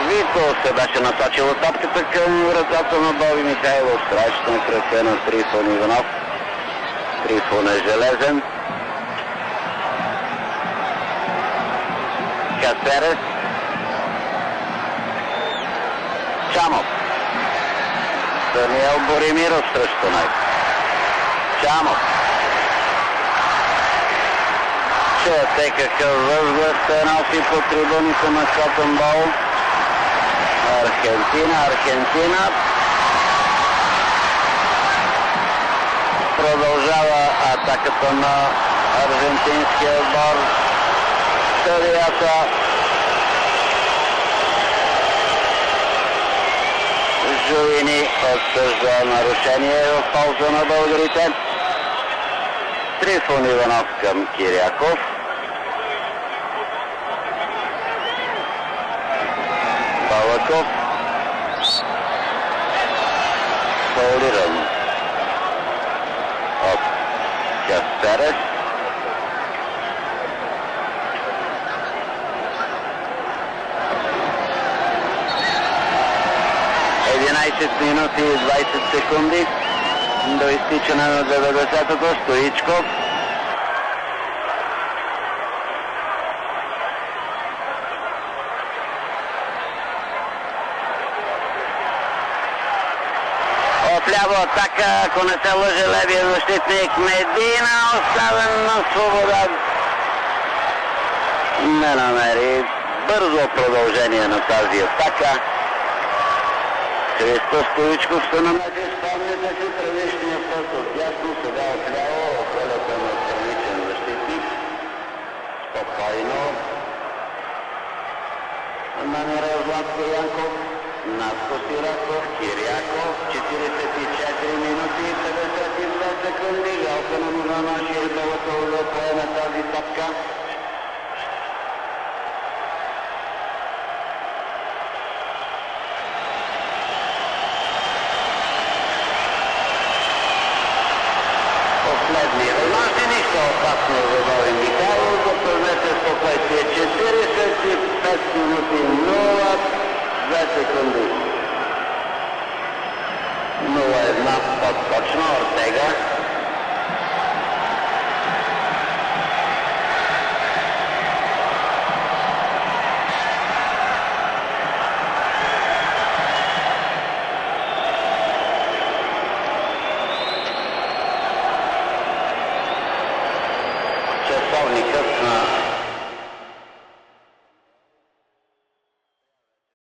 Вито се беше насочила топката към ръцата на Боби Михайлов. Страшна кръка на Трифон Иванов. Трифон е железен. Касерес. Чамов. Даниел Боримиров срещу него. Чамов. Чуете какъв възглед се носи по трибуните на Котън Бол. Аргентина. Продължава атаката на аржентинския отбор. Съдията Жуини отсъжда нарушение в полза на българите. Трифон Иванов към Киряков. Балаков. Фаулиран от Кастерес. Минути и 20 секунди до изтичане на 90-то. Стоичков. Отляво атака, ако не се лъже, левия защитник Медина, оставен на свобода. Не намери бързо продължение на тази атака. Христо Стоичков се намеси, спомняте си предишния път от дясно, сега отляво, ролята на страничен защитник. Спокойно намира Владко Янков, Наско Сираков, Киряков, 44 минути и 52 секунди. Жалко на нашия Балаков да поеме тази топка. Нищо опасно за Боби Михайлов. Запълнете спокойствие. 45 минути 0-2 секунди. 0-1 по-точно. Ортега. Часовникът на